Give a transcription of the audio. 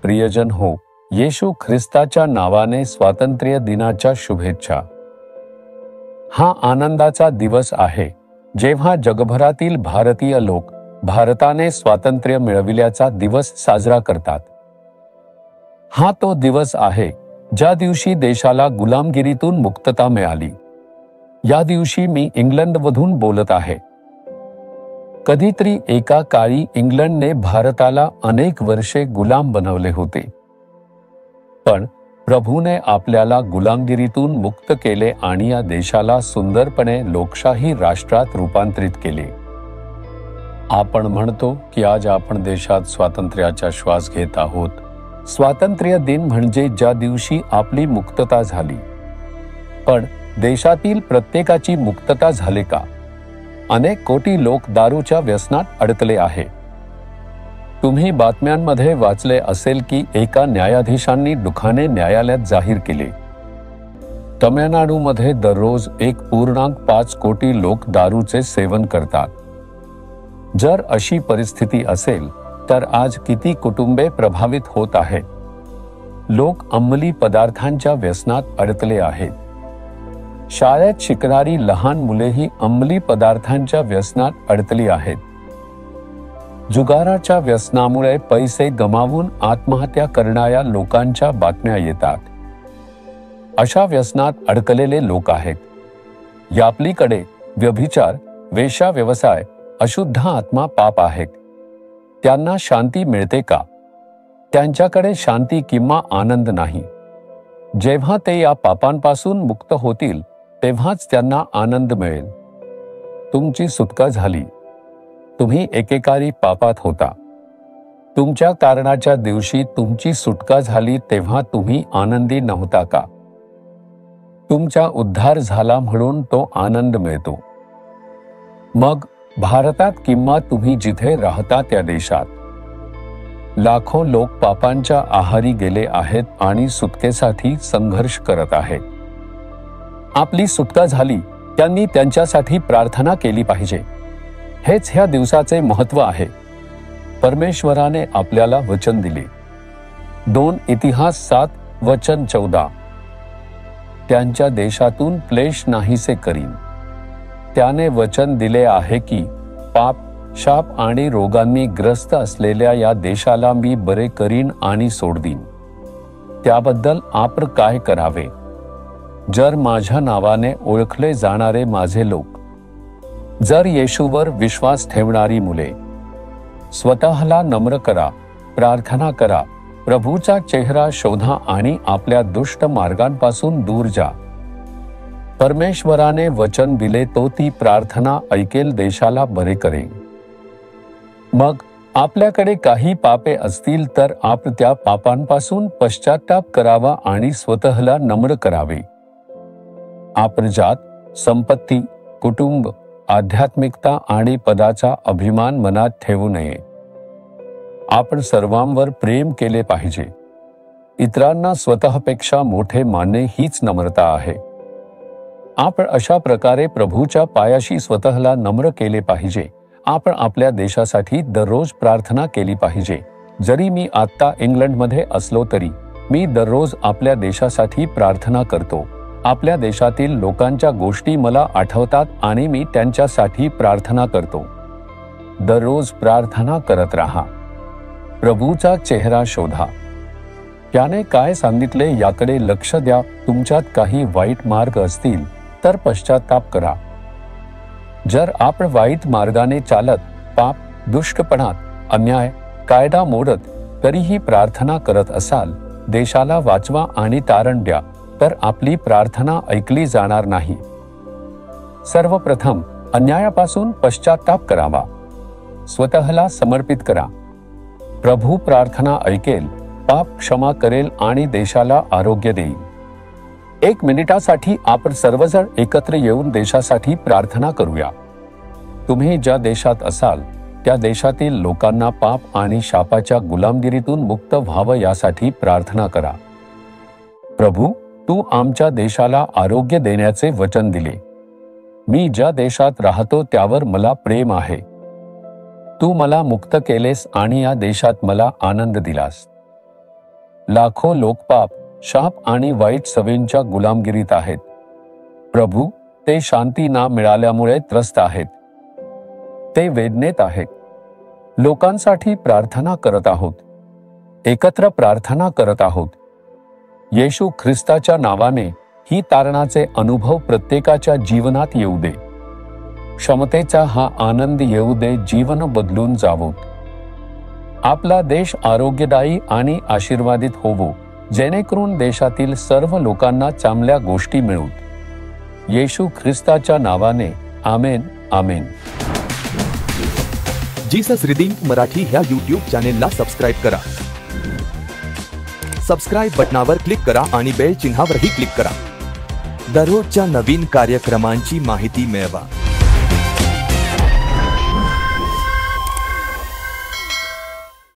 प्रियजन हो, येशू ख्रिस्ताच्या नावाने स्वातंत्र्य दिनाच्या शुभेच्छा. हा आनंदाचा दिवस आहे जेव्हा जगभरातील भारतीय लोक भारताने स्वातंत्र्य मिळविल्याचा दिवस साजरा करतात. हा तो दिवस आहे ज्या दिवशी देशाला गुलामगिरीतून मुक्तता मिळाली. या दिवशी मी इंग्लंडमधून बोलत आहे. कधीतरी एका काळी इंग्लंडने भारताला अनेक वर्षे गुलाम बनवले होते. पण प्रभूने आपल्याला गुलामगिरीतून मुक्त केले आणि या देशाला सुंदरपणे लोकशाही राष्ट्रात रूपांतरित केले. आपण म्हणतो की आज आपण देशात स्वातंत्र्याचा श्वास घेत आहोत. स्वातंत्र्य दिन म्हणजे ज्या दिवशी आपली मुक्तता झाली. पण देशातील प्रत्येकाची मुक्तता झाली का? अनेक कोटी लोक दारूच्या व्यसनात अडकले आहे. तुम्ही बातम्यांमध्ये वाचले असेल की एका न्यायाधीशांनी दुखाने न्यायालयात जाहीर केले. तमिळनाडूमध्ये दररोज 1.5 कोटी लोक दारूचे सेवन करतात. जर अशी परिस्थिती असेल तर आज किती कुटुंबे प्रभावित होत आहेत. लोक अंमली पदार्थांच्या व्यसनात अडकले आहेत. शाळेत शिकणारी लहान मुलेही अंमली पदार्थांच्या व्यसनात अडकली आहेत. जुगाराच्या व्यसनामुळे पैसे गमावून आत्महत्या करणाऱ्या लोकांच्या बातम्या येतात. अशा व्यसनात अडकलेले लोक आहेत. यापलीकडे व्यभिचार, वेश्या व्यवसाय, अशुद्ध आत्मा पाप आहेत. त्यांना शांती मिळते का? त्यांच्याकडे शांती किंवा आनंद नाही. जेव्हा ते या पापांपासून मुक्त होतील तेव्हाच त्यांना आनंद मिळेल. तुमची सुटका झाली. तुम्ही एकेकाळी पापात होता. तुमच्या कारणाच्या दिवशी तुमची सुटका झाली तेव्हा तुम्ही आनंदी नव्हता का? तुमचा उद्धार झाला म्हणून तो आनंद मिळतो. मग भारतात किंवा तुम्ही जिथे राहता त्या देशात लाखो लोक पापांच्या आहारी गेले आहेत आणि सुटकेसाठी संघर्ष करत आहेत. आपली सुटका झाली, त्यांनी त्यांच्यासाठी प्रार्थना केली पाहिजे. हेच ह्या दिवसाचे महत्त्व आहे. परमेश्वराने आपल्याला वचन दिले. 2 इतिहास 7 वचन 14. त्यांच्या देशातून क्लेश नाहीसे करीन. त्याने वचन दिले आहे की पाप, शाप आणि रोगांनी ग्रस्त असलेल्या या देशाला मी बरे करीन आणि सोडीन. त्याबद्दल आपण काय करावे? जर माझ्या नावाने ओळखले जाणारे माझे लोक, जर येशूवर विश्वास ठेवणारी मुले स्वतःला नम्र करा, प्रार्थना करा, प्रभूचा चेहरा शोधा आणि आपल्या दुष्ट मार्गांपासून दूर जा. परमेश्वराने वचन दिले तो ती प्रार्थना ऐकेल, देशाला बरे करेल. मग आपल्याकडे काही पापे असतील तर आपण त्या पापांपासून पश्चाताप करावा आणि स्वतःला नम्र करावे. आपण जात, संपत्ती, कुटुंब, आध्यात्मिकता आणि पदाचा अभिमान मनात ठेवू नये. आपण सर्वांवर प्रेम केले पाहिजे. इतरांना स्वतःपेक्षा मोठे मानणे हीच नम्रता आहे. आपण अशा प्रकारे प्रभूच्या पायाशी स्वतःला नम्र केले पाहिजे. आपण आपल्या देशासाठी दररोज प्रार्थना केली पाहिजे. जरी मी आत्ता इंग्लंडमध्ये असलो तरी मी दररोज आपल्या देशासाठी प्रार्थना करतो. आपल्या देशातील लोकांच्या गोष्टी मला आठवतात आणि मी त्यांच्यासाठी प्रार्थना करतो. दररोज प्रार्थना करत राहा. प्रभूचा चेहरा शोधा. त्याने काय सांगितले याकडे लक्ष द्या. तुमच्यात काही वाईट मार्ग असतील तर पश्चाताप करा. जर आपण वाईट मार्गाने चालत, पाप, दुष्टपणात, अन्याय, कायदा मोडत तरीही प्रार्थना करत असाल, देशाला वाचवा आणि तारण द्या, तर आपली प्रार्थना ऐकली जाणार नाही. सर्वप्रथम अन्यायापासून पश्चाताप करावा. स्वतःला समर्पित करा. प्रभू प्रार्थना ऐकेल, पाप क्षमा करेल आणि देशाला आरोग्य देईल. 1 मिनिटासाठी आपण सर्वजण एकत्र येऊन देशासाठी प्रार्थना करूया. तुम्ही ज्या देशात असाल त्या देशातील लोकांना पाप आणि शापाच्या गुलामगिरीतून मुक्त व्हावं यासाठी प्रार्थना करा. प्रभू, तू आमच्या देशाला आरोग्य देण्याचे वचन दिले. मी ज्या देशात राहतो त्यावर मला प्रेम आहे. तू मला मुक्त केलेस आणि या देशात मला आनंद दिलास. लाखो लोक पाप, शाप आणि वाईट सवयींच्या गुलामगिरीत आहेत. प्रभू, ते शांती ना मिळाल्यामुळे त्रस्त आहेत. ते वेदनेत आहेत. लोकांसाठी प्रार्थना करत आहोत. एकत्र प्रार्थना करत आहोत. येशू ख्रिस्ताच्या नावाने ही तारणाचे अनुभव प्रत्येकाच्या जीवनात येऊ दे. क्षमतेचा हा आनंद येऊ दे. जीवन बदलून जावो. आपला देश आरोग्यदायी आणि आशीर्वादित होवो, जेणेकरून देशातील सर्व लोकांना चांगल्या गोष्टी मिळूत. येशू ख्रिस्ताच्या नावाने आमेन. आमेन. जीसस रिडीम्ड मराठी ह्या यूट्यूब चॅनेलला सबस्क्राईब करा. सबस्क्राईब बटनावर क्लिक करा आणि बेल चिन्हावरही क्लिक करा. दररोजच्या नवीन कार्यक्रमांची माहिती मिळवा.